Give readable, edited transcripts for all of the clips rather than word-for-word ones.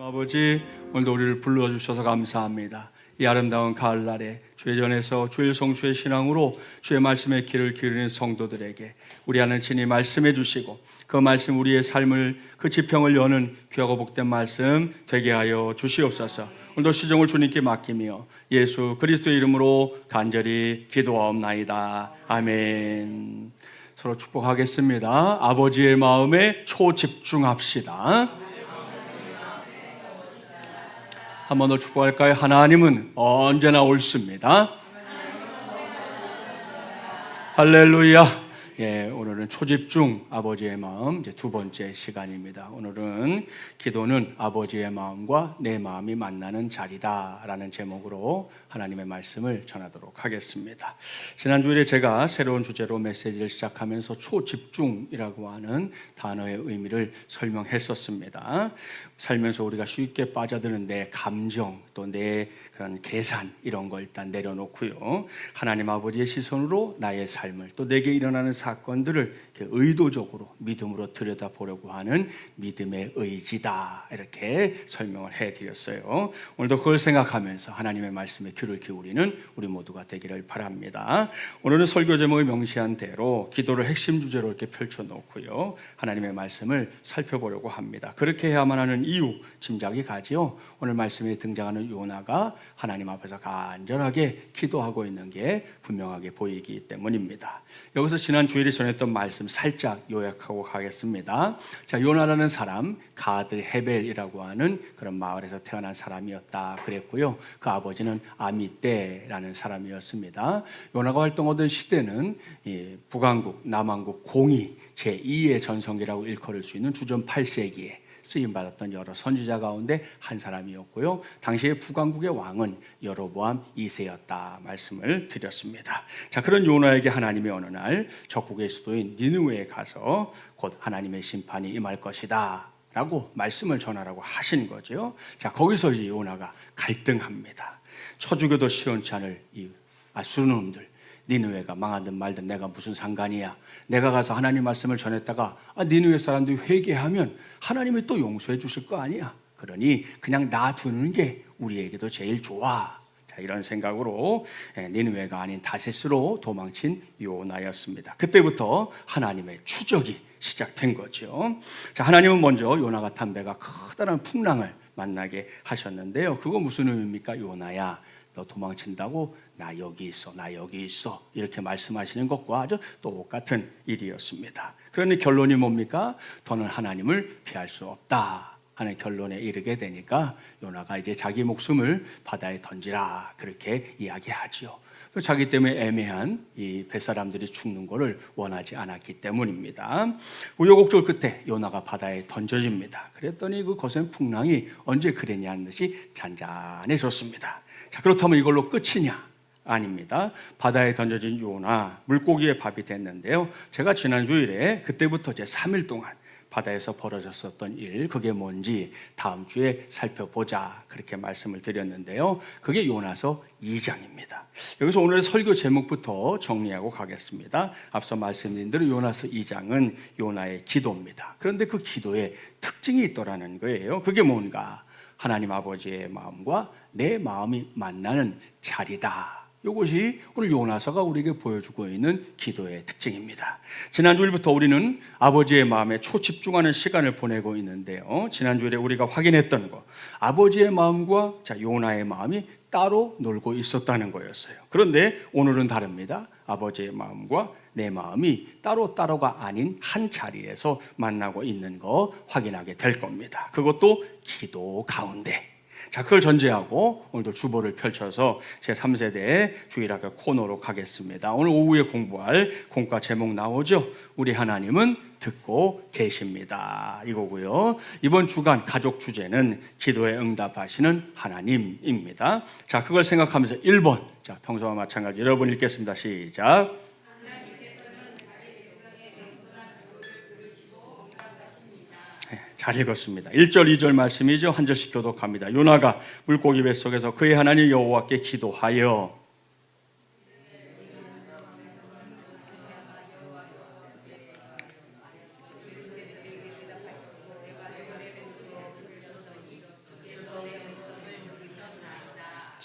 아버지, 오늘도 우리를 불러주셔서 감사합니다. 이 아름다운 가을날에 주의 전에서 주의 성수의 신앙으로 주의 말씀에 귀를 기울이는 성도들에게 우리 하나님 친히 말씀해 주시고 그 말씀 우리의 삶을 그 지평을 여는 귀하고 복된 말씀 되게 하여 주시옵소서. 오늘도 시종을 주님께 맡기며 예수 그리스도의 이름으로 간절히 기도하옵나이다. 아멘. 서로 축복하겠습니다. 아버지의 마음에 초집중합시다. 한 번 더 축복할까요? 하나님은 언제나 옳습니다. 할렐루야. 예, 오늘은 초집중 아버지의 마음 이제 두 번째 시간입니다. 오늘은 기도는 아버지의 마음과 내 마음이 만나는 자리다라는 제목으로 하나님의 말씀을 전하도록 하겠습니다. 지난주에 제가 새로운 주제로 메시지를 시작하면서 초집중이라고 하는 단어의 의미를 설명했었습니다. 살면서 우리가 쉽게 빠져드는 내 감정 또 내 그런 계산 이런 걸 일단 내려놓고요. 하나님 아버지의 시선으로 나의 삶을 또 내게 일어나는 사건들을 의도적으로 믿음으로 들여다보려고 하는 믿음의 의지다 이렇게 설명을 해드렸어요. 오늘도 그걸 생각하면서 하나님의 말씀에 귀를 기울이는 우리 모두가 되기를 바랍니다. 오늘은 설교 제목이 명시한 대로 기도를 핵심 주제로 이렇게 펼쳐놓고요. 하나님의 말씀을 살펴보려고 합니다. 그렇게 해야만 하는 이유 짐작이 가지요. 오늘 말씀에 등장하는 요나가 하나님 앞에서 간절하게 기도하고 있는 게 분명하게 보이기 때문입니다. 여기서 지난 주일에 전했던 말씀 살짝 요약하고 가겠습니다. 자, 요나라는 사람 가드 헤벨이라고 하는 그런 마을에서 태어난 사람이었다 그랬고요. 그 아버지는 아미떼라는 사람이었습니다. 요나가 활동하던 시대는 북왕국, 남왕국 공이 제2의 전성기라고 일컬을 수 있는 주전 8세기에 쓰임받았던 여러 선지자 가운데 한 사람이었고요. 당시의 북왕국의 왕은 여로보암 2세였다 말씀을 드렸습니다. 자, 그런 요나에게 하나님이 어느 날 적국의 수도인 니느웨에 가서 곧 하나님의 심판이 임할 것이다 라고 말씀을 전하라고 하신 거죠. 자, 거기서 이제 요나가 갈등합니다. 쳐죽여도 시원치 않을 이 아수르놈들, 니느웨가 망하든 말든 내가 무슨 상관이야. 내가 가서 하나님 말씀을 전했다가 니느웨 사람들이 회개하면 하나님이 또 용서해 주실 거 아니야. 그러니 그냥 놔두는 게 우리에게도 제일 좋아. 자, 이런 생각으로 니느웨가 아닌 다셋으로 도망친 요나였습니다. 그때부터 하나님의 추적이 시작된 거죠. 자, 하나님은 먼저 요나가 탄 배가 커다란 풍랑을 만나게 하셨는데요. 그거 무슨 의미입니까? 요나야, 너 도망친다고? 나 여기 있어, 나 여기 있어 이렇게 말씀하시는 것과 아주 똑같은 일이었습니다. 그러니 결론이 뭡니까? 더는 하나님을 피할 수 없다 하는 결론에 이르게 되니까 요나가 이제 자기 목숨을 바다에 던지라 그렇게 이야기하지요. 자기 때문에 애매한 이 뱃사람들이 죽는 것을 원하지 않았기 때문입니다. 우여곡절 끝에 요나가 바다에 던져집니다. 그랬더니 그 거센 풍랑이 언제 그랬냐는 듯이 잔잔해졌습니다. 자, 그렇다면 이걸로 끝이냐? 아닙니다. 바다에 던져진 요나, 물고기의 밥이 됐는데요. 제가 지난 주일에 그때부터 이제 3일 동안 바다에서 벌어졌었던 일, 그게 뭔지 다음 주에 살펴보자 그렇게 말씀을 드렸는데요. 그게 요나서 2장입니다. 여기서 오늘의 설교 제목부터 정리하고 가겠습니다. 앞서 말씀드린 대로 요나서 2장은 요나의 기도입니다. 그런데 그 기도에 특징이 있더라는 거예요. 그게 뭔가? 하나님 아버지의 마음과 내 마음이 만나는 자리다. 이것이 오늘 요나서가 우리에게 보여주고 있는 기도의 특징입니다. 지난주일부터 우리는 아버지의 마음에 초집중하는 시간을 보내고 있는데요. 지난주일에 우리가 확인했던 것, 아버지의 마음과 요나의 마음이 따로 놀고 있었다는 거였어요. 그런데 오늘은 다릅니다. 아버지의 마음과 내 마음이 따로따로가 아닌 한 자리에서 만나고 있는 거 확인하게 될 겁니다. 그것도 기도 가운데. 자, 그걸 전제하고 오늘도 주보를 펼쳐서 제3세대 주일학교 코너로 가겠습니다. 오늘 오후에 공부할 공과 제목 나오죠? 우리 하나님은 듣고 계십니다. 이거고요. 이번 주간 가족 주제는 기도에 응답하시는 하나님입니다. 자, 그걸 생각하면서 1번. 자, 평소와 마찬가지 여러분 읽겠습니다. 시작. 잘 읽었습니다. 1절, 2절 말씀이죠. 한 절씩 교독합니다. 요나가 물고기 뱃속에서 그의 하나님 여호와께 기도하여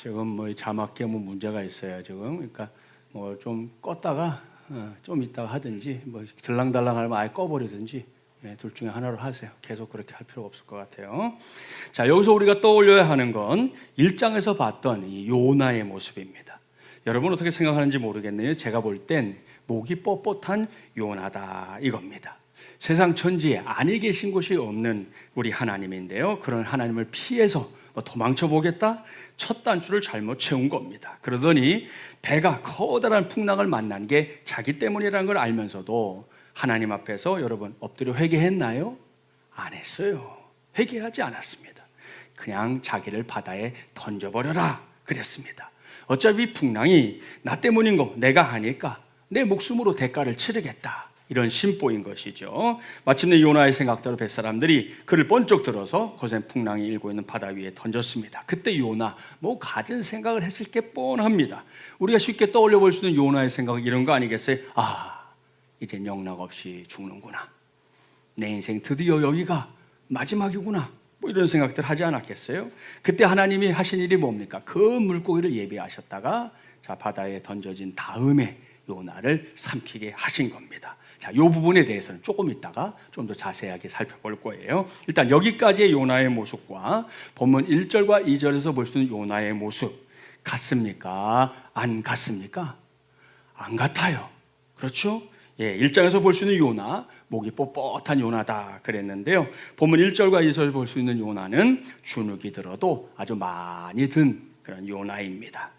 지금 뭐 자막기에 뭐 문제가 있어요 지금. 그러니까 뭐 좀 껐다가 좀 이따가 하든지 뭐 들랑달랑하면 아예 꺼버리든지 둘 중에 하나로 하세요. 계속 그렇게 할 필요가 없을 것 같아요. 자, 여기서 우리가 떠올려야 하는 건 1장에서 봤던 이 요나의 모습입니다. 여러분 어떻게 생각하는지 모르겠네요. 제가 볼 땐 목이 뻣뻣한 요나다 이겁니다. 세상 천지에 안에 계신 곳이 없는 우리 하나님인데요. 그런 하나님을 피해서 도망쳐 보겠다? 첫 단추를 잘못 채운 겁니다. 그러더니 배가 커다란 풍랑을 만난 게 자기 때문이라는 걸 알면서도 하나님 앞에서 여러분 엎드려 회개했나요? 안 했어요. 회개하지 않았습니다. 그냥 자기를 바다에 던져버려라 그랬습니다. 어차피 풍랑이 나 때문인 거 내가 하니까 내 목숨으로 대가를 치르겠다. 이런 심보인 것이죠. 마침내 요나의 생각대로 뱃사람들이 그를 번쩍 들어서 거센 풍랑이 일고 있는 바다 위에 던졌습니다. 그때 요나 뭐 가진 생각을 했을 게 뻔합니다. 우리가 쉽게 떠올려 볼 수 있는 요나의 생각은 이런 거 아니겠어요? 아, 이젠 영락 없이 죽는구나. 내 인생 드디어 여기가 마지막이구나. 뭐 이런 생각들 하지 않았겠어요? 그때 하나님이 하신 일이 뭡니까? 그 물고기를 예비하셨다가 자, 바다에 던져진 다음에 요나를 삼키게 하신 겁니다. 자, 이 부분에 대해서는 조금 있다가 좀 더 자세하게 살펴볼 거예요. 일단 여기까지의 요나의 모습과 본문 1절과 2절에서 볼 수 있는 요나의 모습 같습니까? 안 같습니까? 안 같아요. 그렇죠? 예, 1장에서 볼 수 있는 요나, 목이 뻣뻣한 요나다 그랬는데요. 본문 1절과 2절을 볼 수 있는 요나는 주눅이 들어도 아주 많이 든 그런 요나입니다.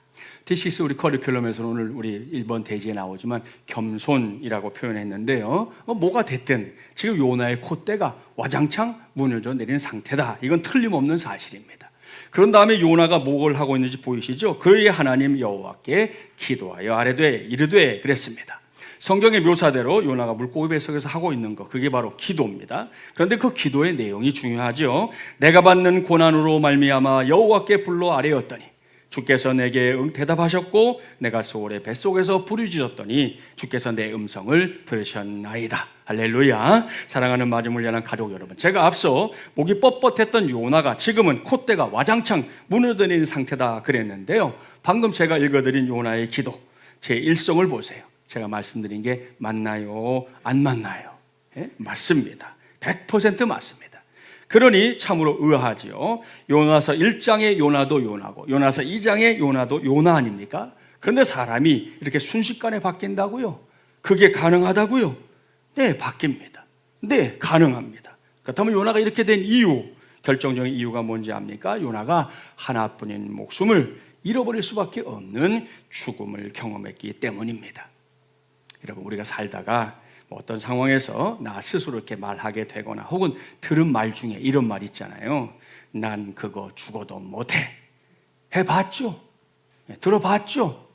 D6 우리 커리큘럼에서는 오늘 우리 1번 대지에 나오지만 겸손이라고 표현했는데요. 뭐가 됐든 지금 요나의 콧대가 와장창 무너져 내린 상태다. 이건 틀림없는 사실입니다. 그런 다음에 요나가 뭘 하고 있는지 보이시죠? 그의 하나님 여호와께 기도하여 아뢰되 이르되 그랬습니다. 성경의 묘사대로 요나가 물고기 뱃속에서 하고 있는 것, 그게 바로 기도입니다. 그런데 그 기도의 내용이 중요하죠. 내가 받는 고난으로 말미암아 여호와께 불러 아뢰었더니 주께서 내게 대답하셨고 내가 소울의 뱃속에서 부르짖었더니 주께서 내 음성을 들으셨나이다. 할렐루야. 사랑하는 마지못이하는 가족 여러분, 제가 앞서 목이 뻣뻣했던 요나가 지금은 콧대가 와장창 무너져있는 상태다 그랬는데요. 방금 제가 읽어드린 요나의 기도, 제 일성을 보세요. 제가 말씀드린 게 맞나요? 안 맞나요? 예? 맞습니다. 100% 맞습니다. 그러니 참으로 의아하지요. 요나서 1장의 요나도 요나고 요나서 2장의 요나도 요나 아닙니까? 그런데 사람이 이렇게 순식간에 바뀐다고요? 그게 가능하다고요? 네, 바뀝니다. 네, 가능합니다. 그렇다면 요나가 이렇게 된 이유, 결정적인 이유가 뭔지 압니까? 요나가 하나뿐인 목숨을 잃어버릴 수밖에 없는 죽음을 경험했기 때문입니다. 여러분, 우리가 살다가 어떤 상황에서 나 스스로 이렇게 말하게 되거나 혹은 들은 말 중에 이런 말 있잖아요. 난 그거 죽어도 못해. 해봤죠? 들어봤죠?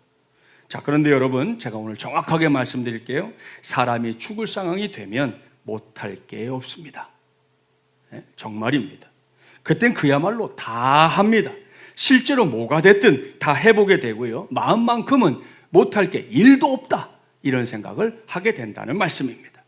자, 그런데 여러분, 제가 오늘 정확하게 말씀드릴게요. 사람이 죽을 상황이 되면 못할 게 없습니다. 정말입니다. 그땐 그야말로 다 합니다. 실제로 뭐가 됐든 다 해보게 되고요. 마음만큼은 못할 게 1도 없다. 이런 생각을 하게 된다는 말씀입니다.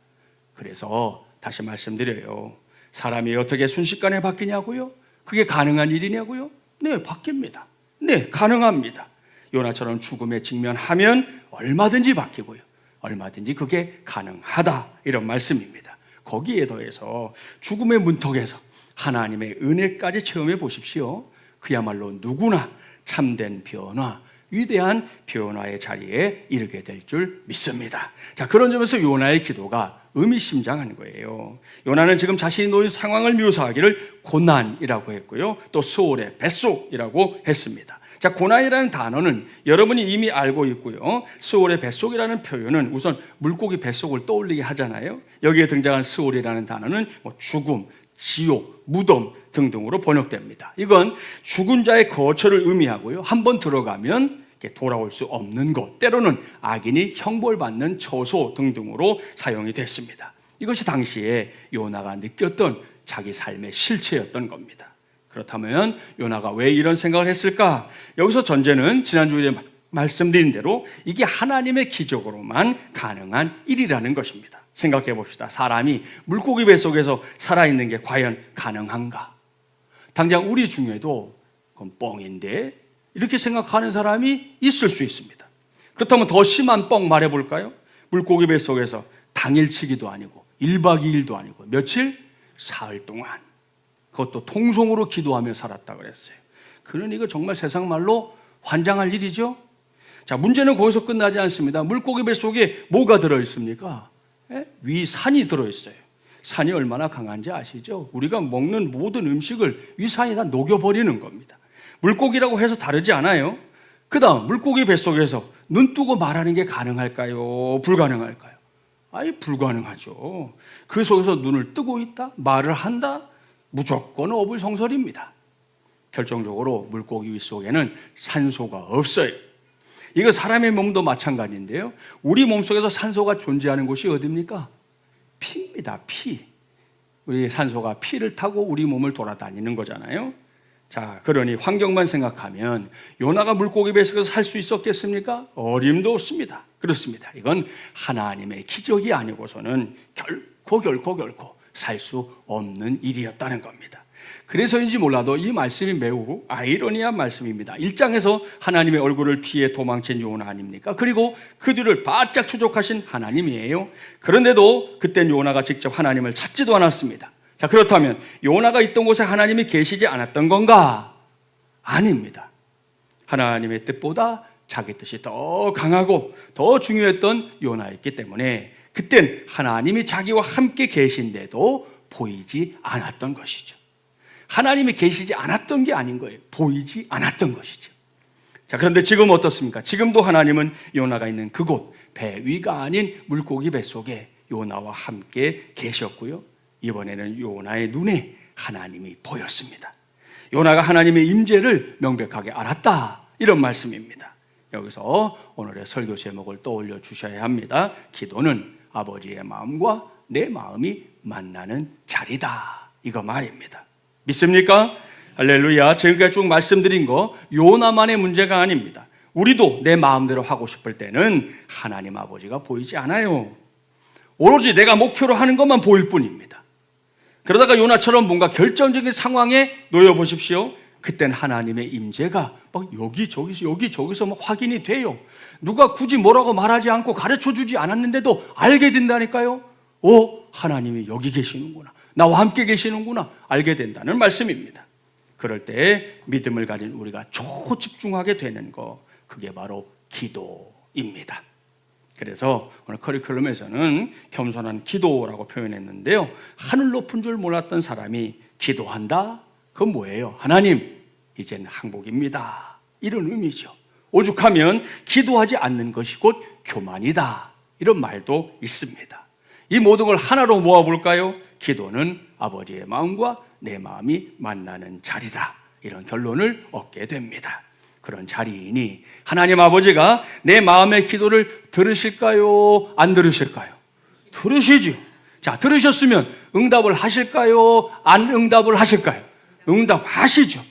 그래서 다시 말씀드려요. 사람이 어떻게 순식간에 바뀌냐고요? 그게 가능한 일이냐고요? 네, 바뀝니다. 네, 가능합니다. 요나처럼 죽음에 직면하면 얼마든지 바뀌고요. 얼마든지 그게 가능하다. 이런 말씀입니다. 거기에 더해서 죽음의 문턱에서 하나님의 은혜까지 체험해 보십시오. 그야말로 누구나 참된 변화, 위대한 변화의 자리에 이르게 될 줄 믿습니다. 자, 그런 점에서 요나의 기도가 의미심장한 거예요. 요나는 지금 자신이 놓인 상황을 묘사하기를 고난이라고 했고요. 또 수월의 뱃속이라고 했습니다. 자, 고난이라는 단어는 여러분이 이미 알고 있고요. 수월의 뱃속이라는 표현은 우선 물고기 뱃속을 떠올리게 하잖아요. 여기에 등장한 수월이라는 단어는 죽음, 지옥, 무덤 등등으로 번역됩니다. 이건 죽은 자의 거처를 의미하고요. 한번 들어가면 돌아올 수 없는 곳, 때로는 악인이 형벌받는 처소 등등으로 사용이 됐습니다. 이것이 당시에 요나가 느꼈던 자기 삶의 실체였던 겁니다. 그렇다면 요나가 왜 이런 생각을 했을까? 여기서 전제는 지난주에 말씀드린 대로 이게 하나님의 기적으로만 가능한 일이라는 것입니다. 생각해 봅시다. 사람이 물고기 뱃속에서 살아있는 게 과연 가능한가? 당장 우리 중에도 그건 뻥인데 이렇게 생각하는 사람이 있을 수 있습니다. 그렇다면 더 심한 뻥 말해볼까요? 물고기 뱃속에서 당일치기도 아니고 1박 2일도 아니고 며칠? 사흘 동안 그것도 통성으로 기도하며 살았다 그랬어요. 그러니 이거 정말 세상 말로 환장할 일이죠. 자, 문제는 거기서 끝나지 않습니다. 물고기 뱃속에 뭐가 들어있습니까? 위산이 들어있어요. 산이 얼마나 강한지 아시죠? 우리가 먹는 모든 음식을 위산이 다 녹여버리는 겁니다. 물고기라고 해서 다르지 않아요. 그 다음 물고기 뱃속에서 눈 뜨고 말하는 게 가능할까요? 불가능할까요? 아예 불가능하죠. 그 속에서 눈을 뜨고 있다? 말을 한다? 무조건 어불성설입니다. 결정적으로 물고기 윗속에는 산소가 없어요. 이거 사람의 몸도 마찬가지인데요. 우리 몸속에서 산소가 존재하는 곳이 어디입니까? 피입니다. 피. 우리 산소가 피를 타고 우리 몸을 돌아다니는 거잖아요. 자, 그러니 환경만 생각하면 요나가 물고기 뱃속에서 살 수 있었겠습니까? 어림도 없습니다. 그렇습니다. 이건 하나님의 기적이 아니고서는 결코 살 수 없는 일이었다는 겁니다. 그래서인지 몰라도 이 말씀이 매우 아이러니한 말씀입니다. 1장에서 하나님의 얼굴을 피해 도망친 요나 아닙니까? 그리고 그 뒤를 바짝 추적하신 하나님이에요. 그런데도 그땐 요나가 직접 하나님을 찾지도 않았습니다. 자, 그렇다면 요나가 있던 곳에 하나님이 계시지 않았던 건가? 아닙니다. 하나님의 뜻보다 자기 뜻이 더 강하고 더 중요했던 요나였기 때문에 그땐 하나님이 자기와 함께 계신데도 보이지 않았던 것이죠. 하나님이 계시지 않았던 게 아닌 거예요. 보이지 않았던 것이죠. 자, 그런데 지금 어떻습니까? 지금도 하나님은 요나가 있는 그곳, 배 위가 아닌 물고기 뱃속에 요나와 함께 계셨고요. 이번에는 요나의 눈에 하나님이 보였습니다. 요나가 하나님의 임재를 명백하게 알았다. 이런 말씀입니다. 여기서 오늘의 설교 제목을 떠올려 주셔야 합니다. 기도는 아버지의 마음과 내 마음이 만나는 자리다. 이거 말입니다. 믿습니까? 할렐루야. 지금까지 쭉 말씀드린 거 요나만의 문제가 아닙니다. 우리도 내 마음대로 하고 싶을 때는 하나님 아버지가 보이지 않아요. 오로지 내가 목표로 하는 것만 보일 뿐입니다. 그러다가 요나처럼 뭔가 결정적인 상황에 놓여 보십시오. 그땐 하나님의 임재가 막 여기저기서 막 확인이 돼요. 누가 굳이 뭐라고 말하지 않고 가르쳐주지 않았는데도 알게 된다니까요. 하나님이 여기 계시는구나. 나와 함께 계시는구나. 알게 된다는 말씀입니다. 그럴 때 믿음을 가진 우리가 초집중하게 되는 거, 그게 바로 기도입니다. 그래서 오늘 커리큘럼에서는 겸손한 기도라고 표현했는데요. 하늘 높은 줄 몰랐던 사람이 기도한다? 그건 뭐예요? 하나님, 이제는 항복입니다. 이런 의미죠. 오죽하면 기도하지 않는 것이 곧 교만이다. 이런 말도 있습니다. 이 모든 걸 하나로 모아볼까요? 기도는 아버지의 마음과 내 마음이 만나는 자리다. 이런 결론을 얻게 됩니다. 그런 자리이니 하나님 아버지가 내 마음의 기도를 들으실까요? 안 들으실까요? 들으시죠. 자, 들으셨으면 응답을 하실까요? 안 응답을 하실까요? 응답하시죠.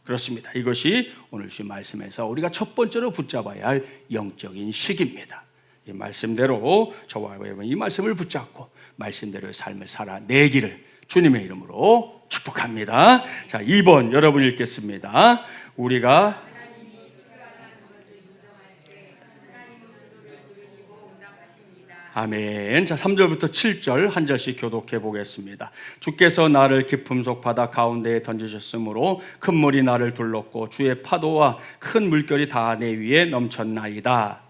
그렇습니다. 이것이 오늘 주신 말씀에서 우리가 첫 번째로 붙잡아야 할 영적인 식입니다. 이 말씀대로 저와 여러분 이 말씀을 붙잡고 말씀대로의 삶을 살아내기를 주님의 이름으로 축복합니다. 자, 2번 여러분 읽겠습니다. 우리가 아멘. 자, 3절부터 7절 한 절씩 교독해 보겠습니다. 주께서 나를 깊음 속 바다 가운데에 던지셨으므로 큰 물이 나를 둘렀고 주의 파도와 큰 물결이 다 내 위에 넘쳤나이다.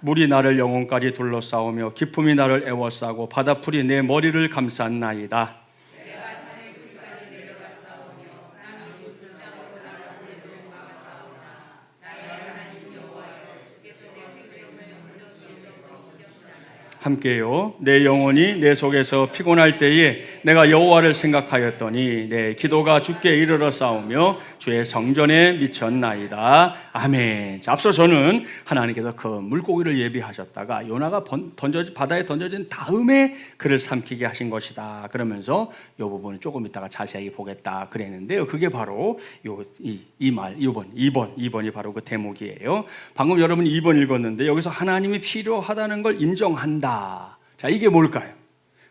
물이 나를 영혼까지 둘러싸우며 깊음이 나를 애워싸고 바다풀이 내 머리를 감쌌나이다. 함께요. 내 영혼이 내 속에서 피곤할 때에 내가 여호와를 생각하였더니 내 기도가 주께 이르러 싸우며 주의 성전에 미쳤나이다. 아멘. 자, 앞서 저는 하나님께서 그 물고기를 예비하셨다가 요나가 바다에 던져진 다음에 그를 삼키게 하신 것이다. 그러면서 이 부분을 조금 이따가 자세히 보겠다 그랬는데요. 그게 바로 이번 2번이 바로 그 대목이에요. 방금 여러분이 2번 읽었는데 여기서 하나님이 필요하다는 걸 인정한다. 자, 이게 뭘까요?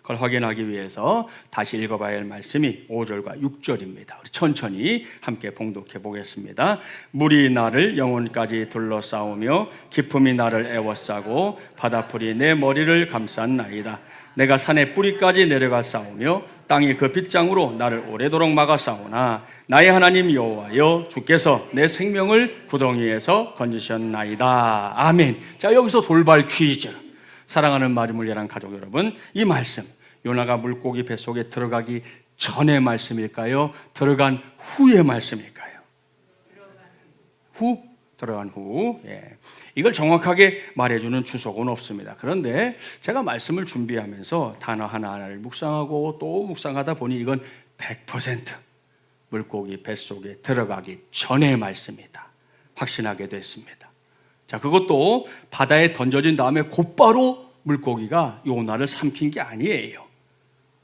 그걸 확인하기 위해서 다시 읽어봐야 할 말씀이 5절과 6절입니다. 우리 천천히 함께 봉독해 보겠습니다. 물이 나를 영혼까지 둘러싸우며 기품이 나를 애워싸고 바다풀이 내 머리를 감쌌나이다. 내가 산의 뿌리까지 내려가 싸우며 땅이 그 빗장으로 나를 오래도록 막아 싸우나 나의 하나님 여호와여 주께서 내 생명을 구덩이에서 건지셨나이다. 아멘. 자, 여기서 돌발 퀴즈. 사랑하는 마름을 위한 가족 여러분, 이 말씀 요나가 물고기 뱃속에 들어가기 전의 말씀일까요? 들어간 후의 말씀일까요? 들어간 후. 예. 이걸 정확하게 말해주는 주석은 없습니다. 그런데 제가 말씀을 준비하면서 단어 하나하나를 묵상하고 또 묵상하다 보니 이건 100% 물고기 뱃속에 들어가기 전의 말씀이다 확신하게 됐습니다. 자, 그것도 바다에 던져진 다음에 곧바로 물고기가 요나를 삼킨 게 아니에요.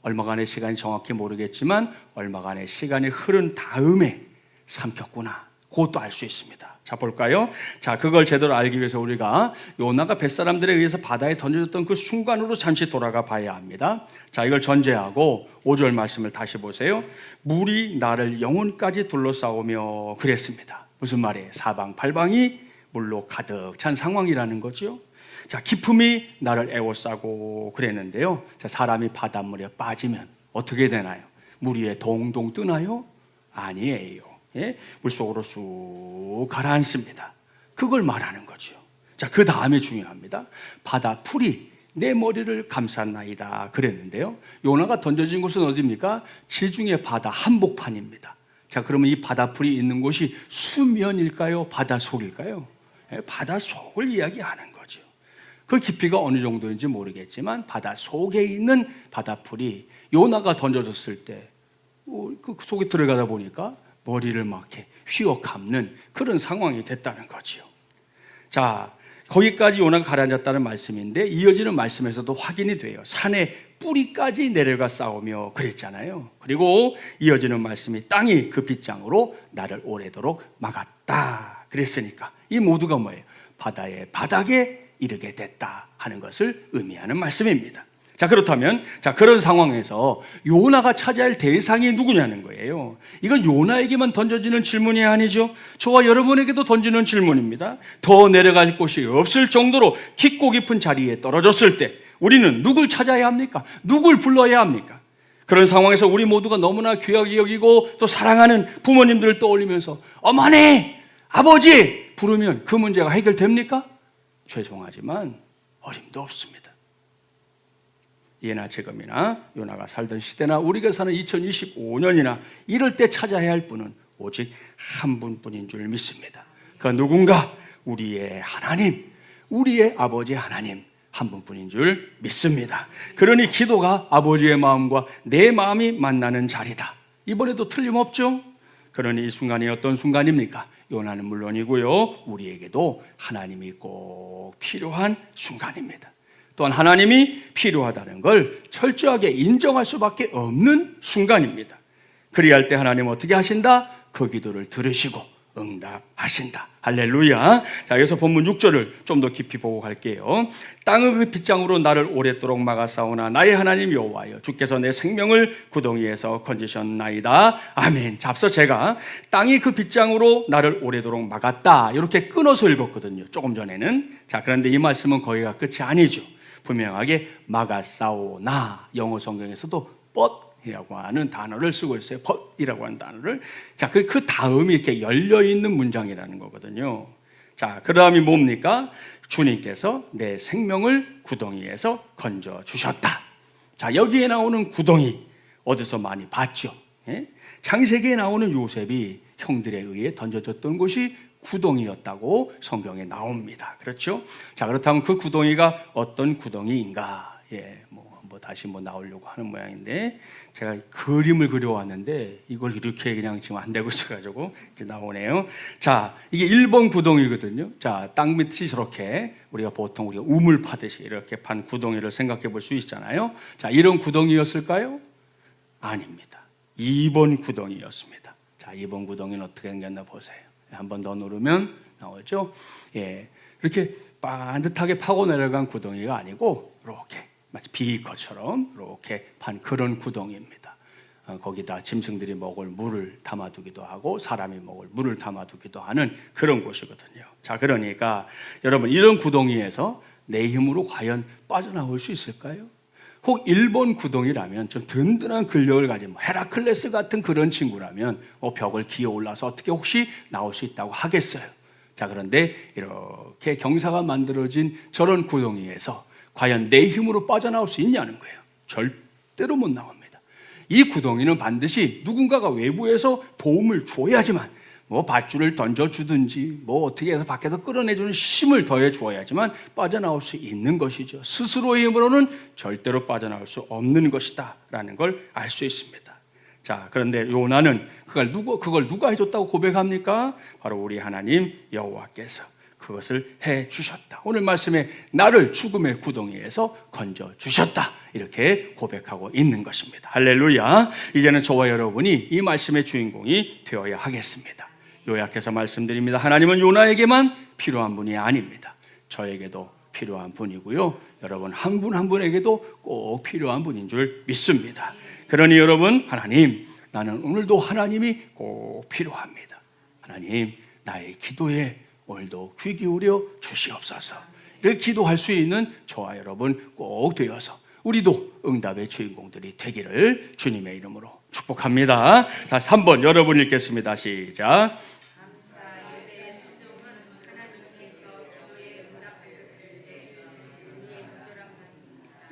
얼마간의 시간이 정확히 모르겠지만 얼마간의 시간이 흐른 다음에 삼켰구나. 그것도 알 수 있습니다. 자, 볼까요? 자, 그걸 제대로 알기 위해서 우리가 요나가 뱃사람들에 의해서 바다에 던져졌던 그 순간으로 잠시 돌아가 봐야 합니다. 자, 이걸 전제하고 5절 말씀을 다시 보세요. 물이 나를 영혼까지 둘러싸우며 그랬습니다. 무슨 말이에요? 사방팔방이 물로 가득 찬 상황이라는 거죠. 자, 기품이 나를 애워싸고 그랬는데요. 자, 사람이 바닷물에 빠지면 어떻게 되나요? 물 위에 동동 뜨나요? 아니에요. 예? 물속으로 쑥 가라앉습니다. 그걸 말하는 거죠. 자, 그 다음에 중요합니다. 바다 풀이 내 머리를 감쌌나이다 그랬는데요. 요나가 던져진 곳은 어디입니까? 지중해 바다 한복판입니다. 자, 그러면 이 바다 풀이 있는 곳이 수면일까요? 바다 속일까요? 예? 바다 속을 이야기하는 거죠. 그 깊이가 어느 정도인지 모르겠지만 바다 속에 있는 바다풀이 요나가 던져졌을 때 그 속에 들어가다 보니까 머리를 막 이렇게 휘어 감는 그런 상황이 됐다는 거죠. 자, 거기까지 요나가 가라앉았다는 말씀인데 이어지는 말씀에서도 확인이 돼요. 산의 뿌리까지 내려가 싸우며 그랬잖아요. 그리고 이어지는 말씀이 땅이 그 빗장으로 나를 오래도록 막았다 그랬으니까 이 모두가 뭐예요? 바다의 바닥에 이르게 됐다 하는 것을 의미하는 말씀입니다. 자, 그렇다면 자, 그런 상황에서 요나가 차지할 할 대상이 누구냐는 거예요. 이건 요나에게만 던져지는 질문이 아니죠. 저와 여러분에게도 던지는 질문입니다. 더 내려갈 곳이 없을 정도로 깊고 깊은 자리에 떨어졌을 때 우리는 누굴 찾아야 합니까? 누굴 불러야 합니까? 그런 상황에서 우리 모두가 너무나 귀하게 여기고 또 사랑하는 부모님들을 떠올리면서 어머니, 아버지 부르면 그 문제가 해결됩니까? 죄송하지만 어림도 없습니다. 예나 지금이나 요나가 살던 시대나 우리가 사는 2025년이나 이럴 때 찾아야 할 분은 오직 한 분뿐인 줄 믿습니다. 그 누군가 우리의 하나님, 우리의 아버지 하나님 한 분뿐인 줄 믿습니다. 그러니 기도가 아버지의 마음과 내 마음이 만나는 자리다. 이번에도 틀림없죠? 그러니 이 순간이 어떤 순간입니까? 요나는 물론이고요, 우리에게도 하나님이 꼭 필요한 순간입니다. 또한 하나님이 필요하다는 걸 철저하게 인정할 수밖에 없는 순간입니다. 그리할 때 하나님은 어떻게 하신다? 그 기도를 들으시고 응답하신다. 할렐루야. 자, 여기서 본문 6절을 좀 더 깊이 보고 갈게요. 땅의 그 빗장으로 나를 오랫도록 막아싸우나 나의 하나님 여호와여 주께서 내 생명을 구덩이에서 건지셨나이다. 아멘. 자, 앞서 제가 땅이 그 빗장으로 나를 오래도록 막았다 이렇게 끊어서 읽었거든요, 조금 전에는. 자, 그런데 이 말씀은 거기가 끝이 아니죠. 분명하게 막아싸우나 영어 성경에서도 but이라고 하는 단어를 쓰고 있어요. but이라고 하는 단어를. 자, 그 다음이 이렇게 열려있는 문장이라는 거거든요. 자, 그 다음이 뭡니까? 주님께서 내 생명을 구덩이에서 건져주셨다. 자, 여기에 나오는 구덩이 어디서 많이 봤죠? 예? 창세기에 나오는 요셉이 형들에 의해 던져졌던 곳이 구덩이였다고 성경에 나옵니다. 그렇죠? 자, 그렇다면 그 구덩이가 어떤 구덩이인가? 예, 다시 나오려고 하는 모양인데 제가 그림을 그려왔는데 이걸 이렇게 그냥 지금 안 되고 있어가지고 이제 나오네요. 자, 이게 1번 구덩이거든요. 자, 땅 밑이 저렇게 우리가 보통 우물 파듯이 이렇게 판 구덩이를 생각해 볼 수 있잖아요. 자, 이런 구덩이였을까요? 아닙니다. 2번 구덩이였습니다. 자, 2번 구덩이는 어떻게 생겼나 보세요. 한 번 더 누르면 나오죠. 예, 이렇게 반듯하게 파고 내려간 구덩이가 아니고 이렇게 마치 비거처럼 이렇게 판 그런 구덩이입니다. 거기다 짐승들이 먹을 물을 담아두기도 하고 사람이 먹을 물을 담아두기도 하는 그런 곳이거든요. 자, 그러니까 여러분, 이런 구덩이에서 내 힘으로 과연 빠져나올 수 있을까요? 혹 일본 구덩이라면 좀 든든한 근력을 가진 헤라클레스 같은 그런 친구라면 벽을 기어 올라서 어떻게 혹시 나올 수 있다고 하겠어요. 자, 그런데 이렇게 경사가 만들어진 저런 구덩이에서 과연 내 힘으로 빠져나올 수 있냐는 거예요. 절대로 못 나옵니다. 이 구덩이는 반드시 누군가가 외부에서 도움을 줘야지만, 밧줄을 던져주든지 어떻게 해서 밖에서 끌어내주는 힘을 더해 주어야지만 빠져나올 수 있는 것이죠. 스스로의 힘으로는 절대로 빠져나올 수 없는 것이다 라는 걸 알 수 있습니다. 자, 그런데 요나는 그걸 누가 해줬다고 고백합니까? 바로 우리 하나님 여호와께서 그것을 해 주셨다. 오늘 말씀에 나를 죽음의 구덩이에서 건져 주셨다, 이렇게 고백하고 있는 것입니다. 할렐루야. 이제는 저와 여러분이 이 말씀의 주인공이 되어야 하겠습니다. 요약해서 말씀드립니다. 하나님은 요나에게만 필요한 분이 아닙니다. 저에게도 필요한 분이고요, 여러분 한 분 한 분에게도 꼭 필요한 분인 줄 믿습니다. 그러니 여러분, 하나님, 나는 오늘도 하나님이 꼭 필요합니다. 하나님, 나의 기도에 오늘도 귀 기울여 주시옵소서. 이렇게 기도할 수 있는 저와 여러분 꼭 되어서 우리도 응답의 주인공들이 되기를 주님의 이름으로 축복합니다. 자, 3번 여러분 읽겠습니다. 시작.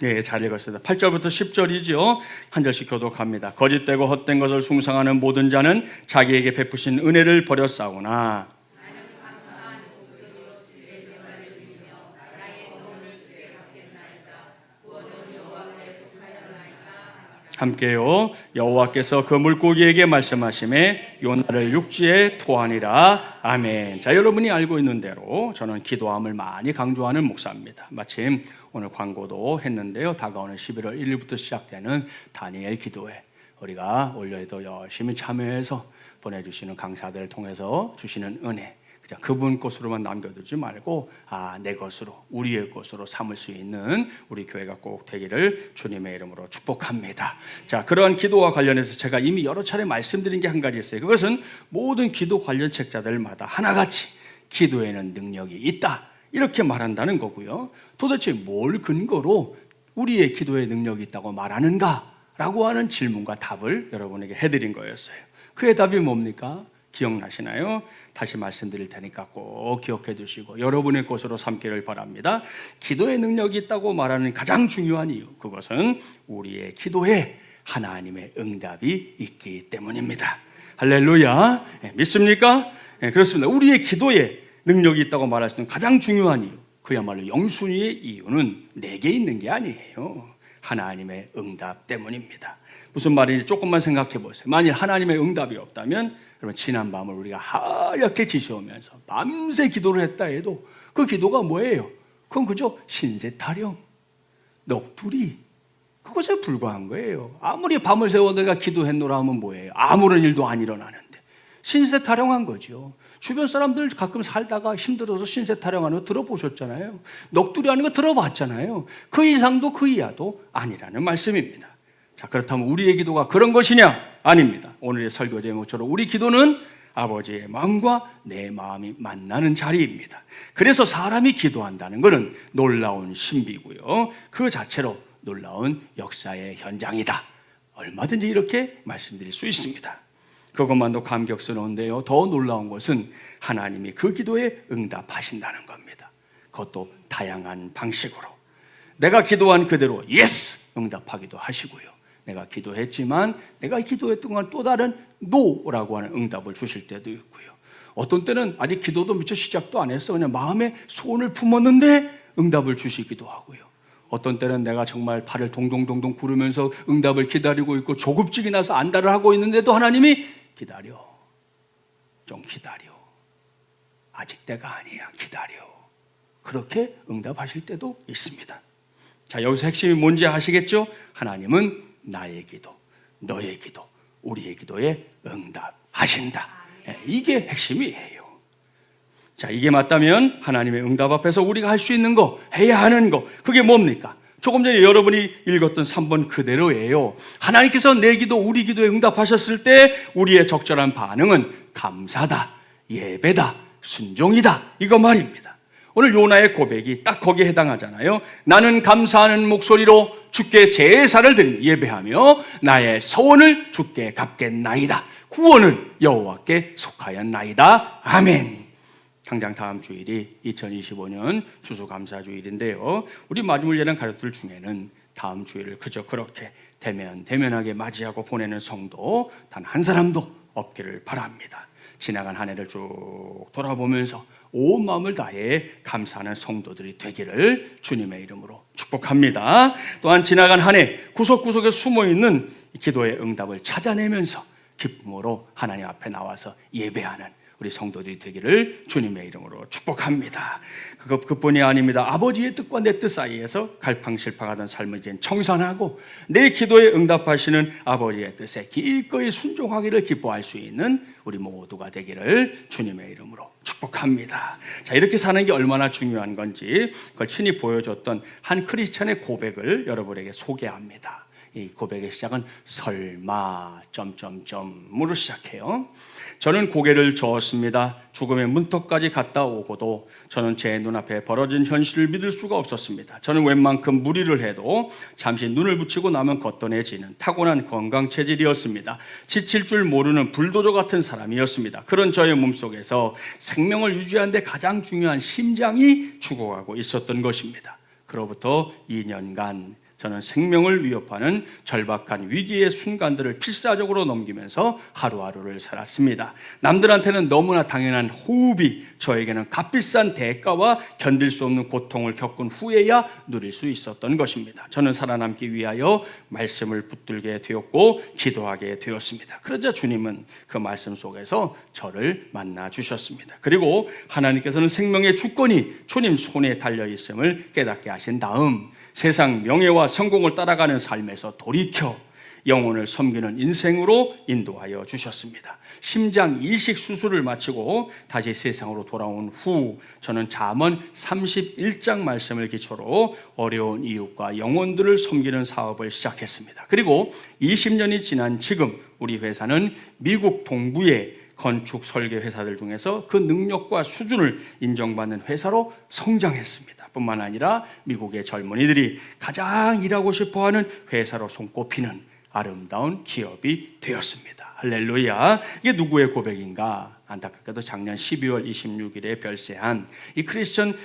네, 잘 읽었습니다. 8절부터 10절이죠. 한 절씩 교독합니다. 거짓되고 헛된 것을 숭상하는 모든 자는 자기에게 베푸신 은혜를 버렸사오나 함께요. 여호와께서 그 물고기에게 말씀하시매 요나를 육지에 토하니라. 아멘. 자, 여러분이 알고 있는 대로 저는 기도함을 많이 강조하는 목사입니다. 마침 오늘 광고도 했는데요. 다가오는 11월 1일부터 시작되는 다니엘 기도회, 우리가 올여도 열심히 참여해서 보내주시는 강사들을 통해서 주시는 은혜, 그냥 그분 것으로만 남겨두지 말고 내 것으로, 우리의 것으로 삼을 수 있는 우리 교회가 꼭 되기를 주님의 이름으로 축복합니다. 자, 그러한 기도와 관련해서 제가 이미 여러 차례 말씀드린 게 한 가지 있어요. 그것은 모든 기도 관련 책자들마다 하나같이 기도에는 능력이 있다, 이렇게 말한다는 거고요. 도대체 뭘 근거로 우리의 기도에 능력이 있다고 말하는가? 라고 하는 질문과 답을 여러분에게 해드린 거였어요. 그의 답이 뭡니까? 기억나시나요? 다시 말씀드릴 테니까 꼭 기억해 두시고 여러분의 것으로 삼기를 바랍니다. 기도의 능력이 있다고 말하는 가장 중요한 이유, 그것은 우리의 기도에 하나님의 응답이 있기 때문입니다. 할렐루야. 믿습니까? 그렇습니다. 우리의 기도에 능력이 있다고 말할 수 있는 가장 중요한 이유, 그야말로 영순위의 이유는 내게 있는 게 아니에요. 하나님의 응답 때문입니다. 무슨 말인지 조금만 생각해 보세요. 만일 하나님의 응답이 없다면, 그러면 지난 밤을 우리가 하얗게 지새우면서 밤새 기도를 했다 해도 그 기도가 뭐예요? 그건 그저 신세 타령, 넋두리, 그것에 불과한 거예요. 아무리 밤을 새워 내가 기도했노라 하면 뭐예요? 아무런 일도 안 일어나는데 신세 타령한 거죠. 주변 사람들 가끔 살다가 힘들어서 신세 타령하는 거 들어보셨잖아요. 넋두리 하는 거 들어봤잖아요. 그 이상도 그 이하도 아니라는 말씀입니다. 자, 그렇다면 우리의 기도가 그런 것이냐? 아닙니다. 오늘의 설교 제목처럼 우리 기도는 아버지의 마음과 내 마음이 만나는 자리입니다. 그래서 사람이 기도한다는 것은 놀라운 신비고요, 그 자체로 놀라운 역사의 현장이다. 얼마든지 이렇게 말씀드릴 수 있습니다. 그것만도 감격스러운데요, 더 놀라운 것은 하나님이 그 기도에 응답하신다는 겁니다. 그것도 다양한 방식으로. 내가 기도한 그대로 예스! 응답하기도 하시고요, 내가 기도했지만 내가 기도했던 건 또 다른 노라고 하는 응답을 주실 때도 있고요, 어떤 때는 아직 기도도 미처 시작도 안 했어, 그냥 마음에 소원을 품었는데 응답을 주시기도 하고요, 어떤 때는 내가 정말 발을 동동동동 구르면서 응답을 기다리고 있고 조급증이 나서 안달을 하고 있는데도 하나님이 기다려, 좀 기다려, 아직 때가 아니야, 기다려, 그렇게 응답하실 때도 있습니다. 자, 여기서 핵심이 뭔지 아시겠죠? 하나님은 나의 기도, 너의 기도, 우리의 기도에 응답하신다. 이게 핵심이에요. 자, 이게 맞다면 하나님의 응답 앞에서 우리가 할 수 있는 거, 해야 하는 거, 그게 뭡니까? 조금 전에 여러분이 읽었던 3번 그대로예요. 하나님께서 내 기도, 우리 기도에 응답하셨을 때 우리의 적절한 반응은 감사다, 예배다, 순종이다, 이거 말입니다. 오늘 요나의 고백이 딱 거기에 해당하잖아요. 나는 감사하는 목소리로 주께 제사를 드리며 예배하며 나의 서원을 주께 갚겠나이다. 구원은 여호와께 속하였나이다. 아멘. 당장 다음 주일이 2025년 추수감사주일인데요. 우리 마지막 예랑 가족들 중에는 다음 주일을 그저 그렇게 대면하게 맞이하고 보내는 성도 단 한 사람도 없기를 바랍니다. 지나간 한 해를 쭉 돌아보면서 온 마음을 다해 감사하는 성도들이 되기를 주님의 이름으로 축복합니다. 또한 지나간 한 해 구석구석에 숨어있는 기도의 응답을 찾아내면서 기쁨으로 하나님 앞에 나와서 예배하는 우리 성도들이 되기를 주님의 이름으로 축복합니다. 그뿐이 아닙니다. 아버지의 뜻과 내 뜻 사이에서 갈팡실팡하던 삶을 이제 청산하고 내 기도에 응답하시는 아버지의 뜻에 기꺼이 순종하기를 기뻐할 수 있는 우리 모두가 되기를 주님의 이름으로 축복합니다. 자, 이렇게 사는 게 얼마나 중요한 건지 그걸 친히 보여줬던 한 크리스찬의 고백을 여러분에게 소개합니다. 이 고백의 시작은 설마 점점점으로 시작해요. 저는 고개를 저었습니다. 죽음의 문턱까지 갔다 오고도 저는 제 눈앞에 벌어진 현실을 믿을 수가 없었습니다. 저는 웬만큼 무리를 해도 잠시 눈을 붙이고 나면 걷어내지는 타고난 건강 체질이었습니다. 지칠 줄 모르는 불도저 같은 사람이었습니다. 그런 저의 몸속에서 생명을 유지하는 데 가장 중요한 심장이 죽어가고 있었던 것입니다. 그로부터 2년간 저는 생명을 위협하는 절박한 위기의 순간들을 필사적으로 넘기면서 하루하루를 살았습니다. 남들한테는 너무나 당연한 호흡이 저에게는 값비싼 대가와 견딜 수 없는 고통을 겪은 후에야 누릴 수 있었던 것입니다. 저는 살아남기 위하여 말씀을 붙들게 되었고 기도하게 되었습니다. 그러자 주님은 그 말씀 속에서 저를 만나 주셨습니다. 그리고 하나님께서는 생명의 주권이 주님 손에 달려 있음을 깨닫게 하신 다음 세상 명예와 성공을 따라가는 삶에서 돌이켜 영혼을 섬기는 인생으로 인도하여 주셨습니다. 심장 이식 수술을 마치고 다시 세상으로 돌아온 후 저는 잠언 31장 말씀을 기초로 어려운 이웃과 영혼들을 섬기는 사업을 시작했습니다. 그리고 20년이 지난 지금 우리 회사는 미국 동부의 건축 설계 회사들 중에서 그 능력과 수준을 인정받는 회사로 성장했습니다. 뿐만 아니라 미국의 젊은이들이 가장 일하고 싶어하는 회사로 손꼽히는 아름다운 기업이 되었습니다. 할렐루야. 이게 누구의 고백인가? 안타깝게도 작년 12월 26일에 별세한 이 크리스천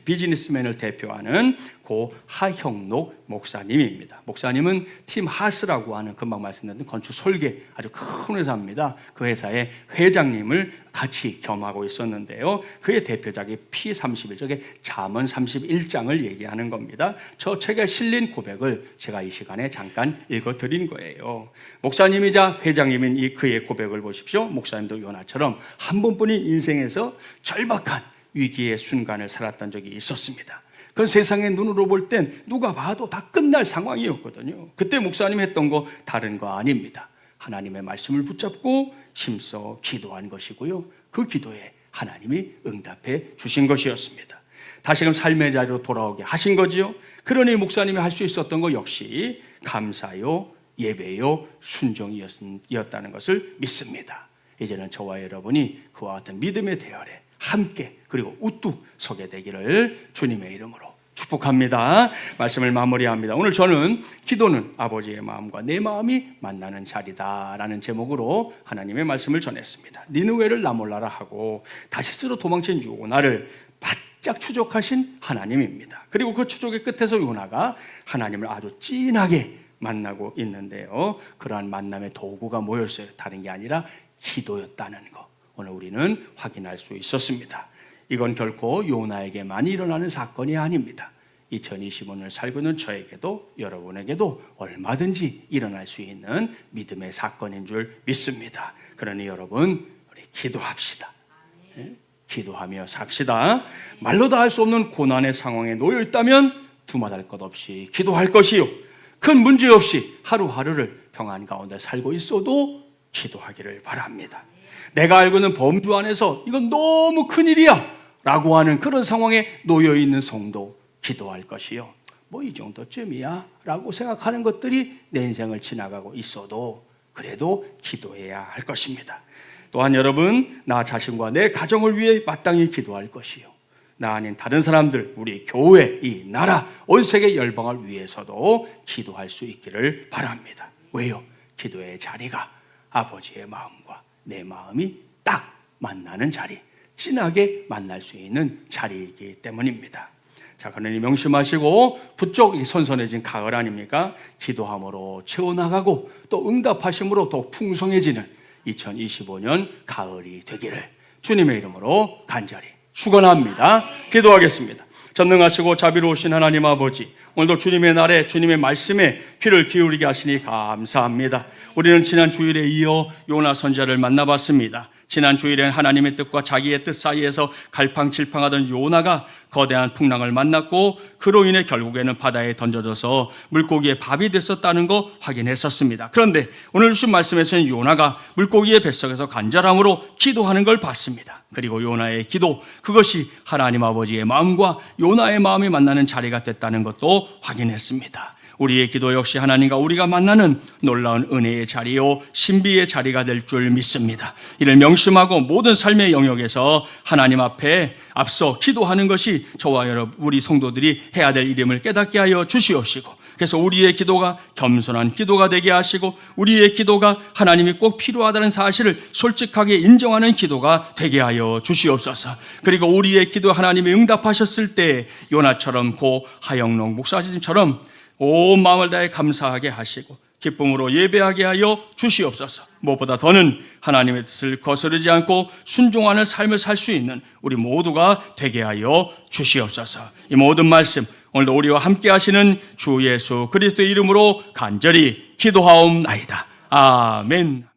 비즈니스맨을 대표하는 고 하형록 목사님입니다. 목사님은 팀 하스라고 하는 금방 말씀드린 건축 설계 아주 큰 회사입니다. 그 회사의 회장님을 같이 겸하고 있었는데요. 그의 대표작이 P31, 저게 잠언 31장을 얘기하는 겁니다. 저 책에 실린 고백을 제가 이 시간에 잠깐 읽어드린 거예요. 목사님이자 회장님인 이 그의 고백을 보십시오. 목사님도 요나처럼 한 번뿐인 인생에서 절박한 위기의 순간을 살았던 적이 있었습니다. 그 세상의 눈으로 볼 땐 누가 봐도 다 끝날 상황이었거든요. 그때 목사님 했던 거 다른 거 아닙니다. 하나님의 말씀을 붙잡고 힘써 기도한 것이고요. 그 기도에 하나님이 응답해 주신 것이었습니다. 다시금 삶의 자리로 돌아오게 하신 거지요. 그러니 목사님이 할 수 있었던 거 역시 감사요, 예배요, 순종이었다는 것을 믿습니다. 이제는 저와 여러분이 그와 같은 믿음의 대열에 함께 그리고 우뚝 서게 되기를 주님의 이름으로 축복합니다. 말씀을 마무리합니다. 오늘 저는 기도는 아버지의 마음과 내 마음이 만나는 자리다라는 제목으로 하나님의 말씀을 전했습니다. 니느웨를 나몰라라 하고 다시스로 도망친 요나를 바짝 추적하신 하나님입니다. 그리고 그 추적의 끝에서 요나가 하나님을 아주 진하게 만나고 있는데요. 그러한 만남의 도구가 뭐였어요? 다른 게 아니라 기도였다는 거 오늘 우리는 확인할 수 있었습니다. 이건 결코 요나에게만 일어나는 사건이 아닙니다. 2025년을 살고 있는 저에게도 여러분에게도 얼마든지 일어날 수 있는 믿음의 사건인 줄 믿습니다. 그러니 여러분 우리 기도합시다. 네? 기도하며 삽시다. 말로 다 할 수 없는 고난의 상황에 놓여 있다면 두말할 것 없이 기도할 것이요 큰 문제 없이 하루하루를 평안 가운데 살고 있어도 기도하기를 바랍니다. 내가 알고 있는 범주 안에서 이건 너무 큰일이야 라고 하는 그런 상황에 놓여있는 성도 기도할 것이요 뭐 이 정도쯤이야 라고 생각하는 것들이 내 인생을 지나가고 있어도 그래도 기도해야 할 것입니다. 또한 여러분, 나 자신과 내 가정을 위해 마땅히 기도할 것이요, 나 아닌 다른 사람들, 우리 교회, 이 나라, 온 세계 열방을 위해서도 기도할 수 있기를 바랍니다. 왜요? 기도의 자리가 아버지의 마음과 내 마음이 딱 만나는 자리, 진하게 만날 수 있는 자리이기 때문입니다. 자, 그러니 명심하시고 부쩍 선선해진 가을 아닙니까? 기도함으로 채워나가고 또 응답하심으로 더 풍성해지는 2025년 가을이 되기를 주님의 이름으로 간절히 축원합니다. 기도하겠습니다. 전능하시고 자비로우신 하나님 아버지, 오늘도 주님의 날에 주님의 말씀에 귀를 기울이게 하시니 감사합니다. 우리는 지난 주일에 이어 요나 선지자를 만나봤습니다. 지난 주일엔 하나님의 뜻과 자기의 뜻 사이에서 갈팡질팡하던 요나가 거대한 풍랑을 만났고 그로 인해 결국에는 바다에 던져져서 물고기의 밥이 됐었다는 거 확인했었습니다. 그런데 오늘 주신 말씀에서는 요나가 물고기의 뱃속에서 간절함으로 기도하는 걸 봤습니다. 그리고 요나의 기도, 그것이 하나님 아버지의 마음과 요나의 마음이 만나는 자리가 됐다는 것도 확인했습니다. 우리의 기도 역시 하나님과 우리가 만나는 놀라운 은혜의 자리요, 신비의 자리가 될 줄 믿습니다. 이를 명심하고 모든 삶의 영역에서 하나님 앞에 앞서 기도하는 것이 저와 여러분, 우리 성도들이 해야 될 일임을 깨닫게 하여 주시옵시고, 그래서 우리의 기도가 겸손한 기도가 되게 하시고, 우리의 기도가 하나님이 꼭 필요하다는 사실을 솔직하게 인정하는 기도가 되게 하여 주시옵소서. 그리고 우리의 기도 하나님이 응답하셨을 때 요나처럼 고 하영록 목사님처럼 온 마음을 다해 감사하게 하시고 기쁨으로 예배하게 하여 주시옵소서. 무엇보다 더는 하나님의 뜻을 거스르지 않고 순종하는 삶을 살 수 있는 우리 모두가 되게 하여 주시옵소서. 이 모든 말씀 오늘도 우리와 함께 하시는 주 예수 그리스도의 이름으로 간절히 기도하옵나이다. 아멘.